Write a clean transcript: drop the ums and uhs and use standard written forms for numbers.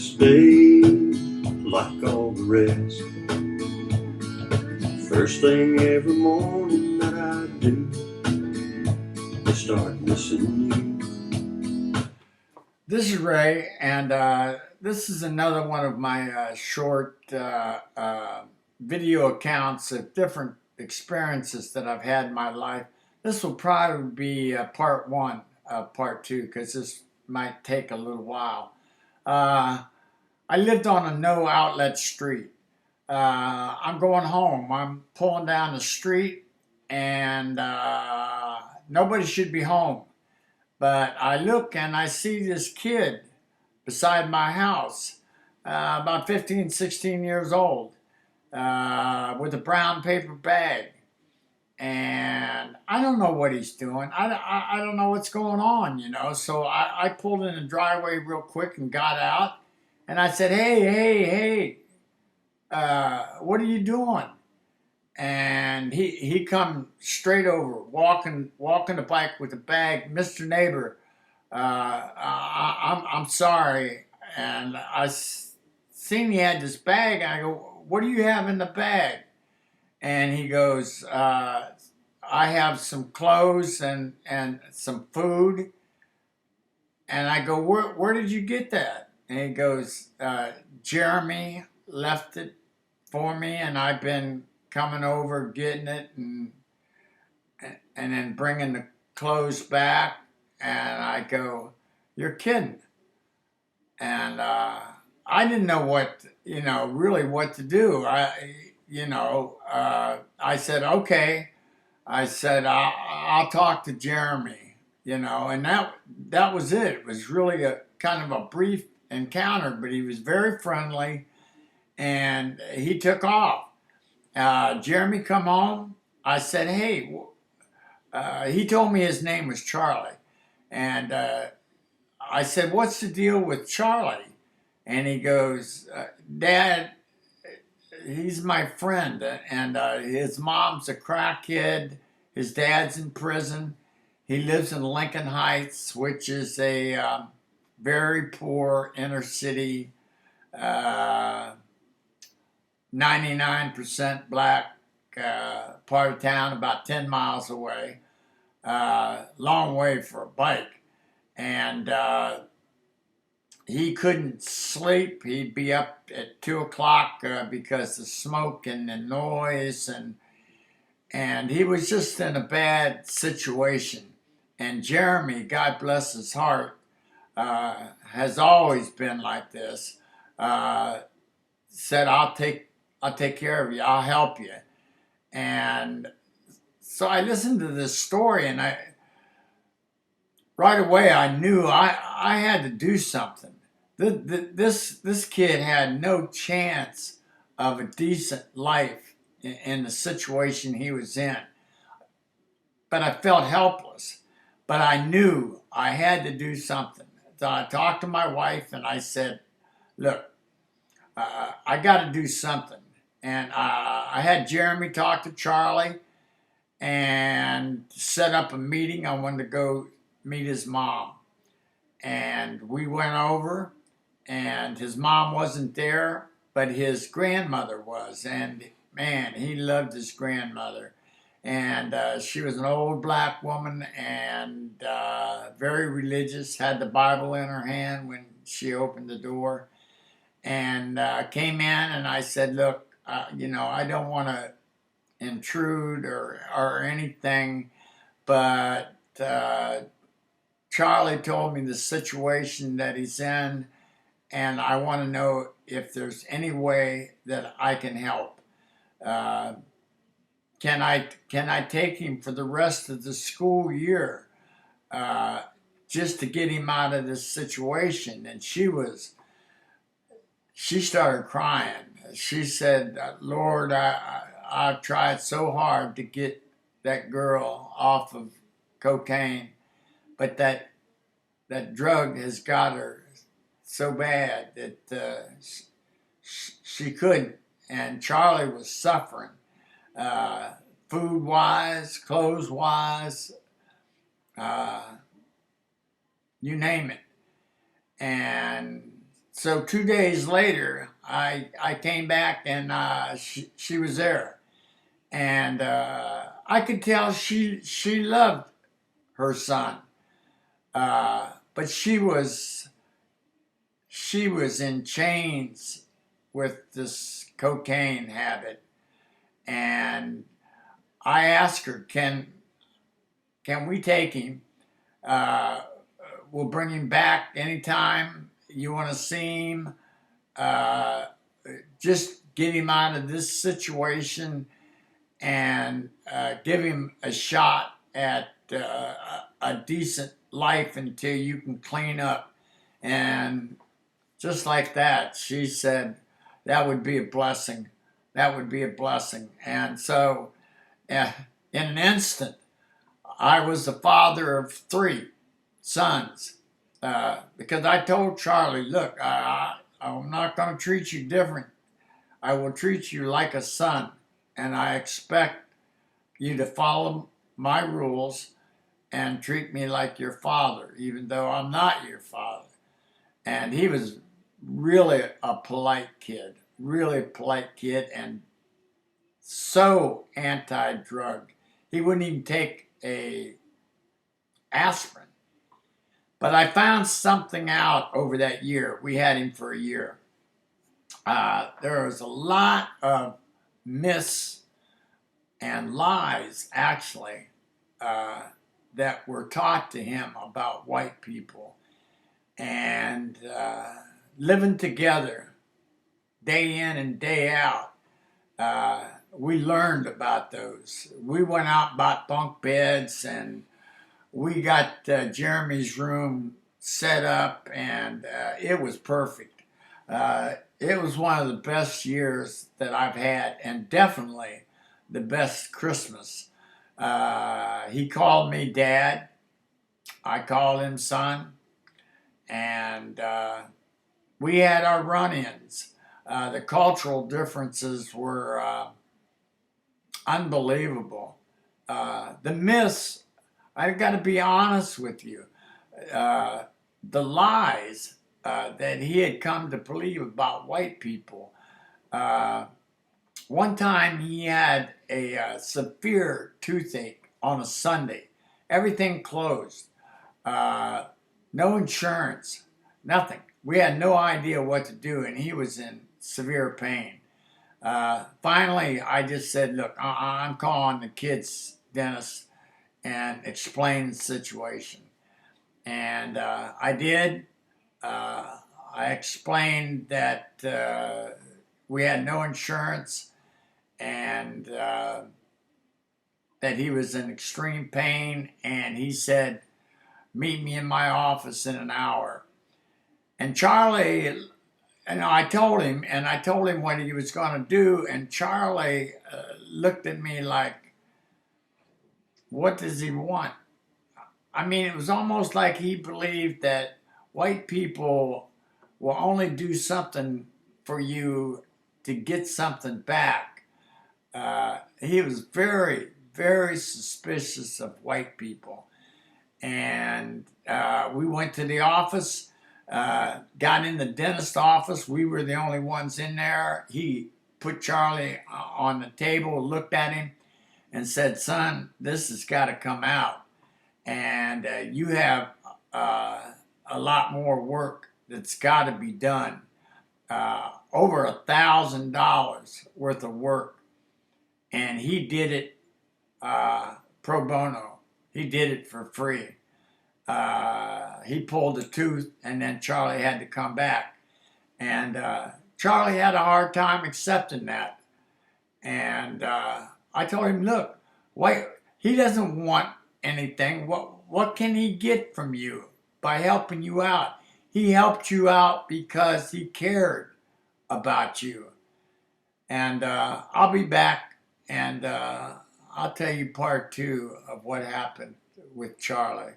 this day like all the rest. First thing every morning that I do is start missing you. This is Ray, and this is another one of my short video accounts of different experiences that I've had in my life. This will probably be part one, part two, because this might take a little while. I lived on a no outlet street. I'm going home. I'm pulling down the street, and nobody should be home. But I look and I see this kid beside my house, about 15, 16 years old, with a brown paper bag. And I don't know what he's doing. I don't know what's going on, you know. So I pulled in the driveway real quick and got out. And I said, hey, what are you doing? And he come straight over, walking the bike with a bag. Mr. Neighbor, I'm sorry. And seen he had this bag, and I go, what do you have in the bag? And he goes, I have some clothes and some food. And I go, where did you get that? And he goes, Jeremy left it for me, and I've been coming over, getting it, and then bringing the clothes back. And I go, you're kidding. And I didn't know really what to do. I said, okay. I said, I'll talk to Jeremy, and that was it. It was really a kind of a brief encounter, but he was very friendly, and he took off. Jeremy come home. I said, hey, he told me his name was Charlie. And I said, what's the deal with Charlie? And he goes, Dad, he's my friend. And his mom's a crackhead. His dad's in prison. He lives in Lincoln Heights, which is a very poor inner city, 99% black part of town, about 10 miles away. Long way for a bike. And he couldn't sleep. He'd be up at 2 o'clock because the smoke and the noise, and he was just in a bad situation. And Jeremy, God bless his heart, has always been like this. Said, I'll take care of you. I'll help you. And so I listened to this story, and right away I knew I had to do something. This kid had no chance of a decent life in the situation he was in. But I felt helpless. But I knew I had to do something. So I talked to my wife, and I said, look, I got to do something. And I had Jeremy talk to Charlie and set up a meeting. I wanted to go meet his mom. And we went over, and his mom wasn't there, but his grandmother was. And man, he loved his grandmother. And she was an old black woman, and very religious, had the Bible in her hand when she opened the door. And came in, and I said, look, I don't want to intrude or anything, but Charlie told me the situation that he's in, and I want to know if there's any way that I can help. Can I take him for the rest of the school year, just to get him out of this situation? And she started crying. She said, Lord, I've tried so hard to get that girl off of cocaine, but that drug has got her so bad that she couldn't. And Charlie was suffering, food-wise, clothes-wise, you name it. And so 2 days later, I came back and she was there, and I could tell she loved her son, but she was in chains with this cocaine habit, and I asked her, can we take him? Uh, we'll bring him back anytime you want to see him. Uh, just get him out of this situation and give him a shot at a decent life until you can clean up. And just like that, she said, that would be a blessing. That would be a blessing. And so, in an instant, I was the father of 3 sons. Because I told Charlie, look, I'm not going to treat you different. I will treat you like a son, and I expect you to follow my rules and treat me like your father, even though I'm not your father. And he was really a polite kid, and so anti-drug. He wouldn't even take a aspirin. But I found something out over that year. We had him for a year. There was a lot of myths and lies, actually, that were taught to him about white people. And living together, day in and day out, we learned about those. We went out and bought bunk beds, and we got Jeremy's room set up, and it was perfect. It was one of the best years that I've had, and definitely the best Christmas. He called me Dad. I called him Son. And we had our run-ins. The cultural differences were unbelievable. The myths, I've got to be honest with you, the lies that he had come to believe about white people. One time he had a severe toothache on a Sunday. Everything closed. No insurance, nothing. We had no idea what to do, and he was in severe pain. Finally, I just said, look, I'm calling the kid's dentist and explain the situation. And I did. I explained that we had no insurance, and that he was in extreme pain, and he said, meet me in my office in an hour. And Charlie, I told him what he was going to do, and Charlie looked at me like, what does he want? I mean, it was almost like he believed that white people will only do something for you to get something back. He was very, very suspicious of white people. And we went to the office, got in the dentist office. We were the only ones in there. He put Charlie on the table, looked at him, and said, son, this has got to come out. And you have a lot more work that's got to be done. Over $1,000 worth of work. And he did it pro bono. He did it for free. He pulled a tooth, and then Charlie had to come back. And Charlie had a hard time accepting that. And I told him, look, he doesn't want anything. What can he get from you by helping you out? He helped you out because he cared about you. And I'll be back, and I'll tell you part 2 of what happened with Charlie.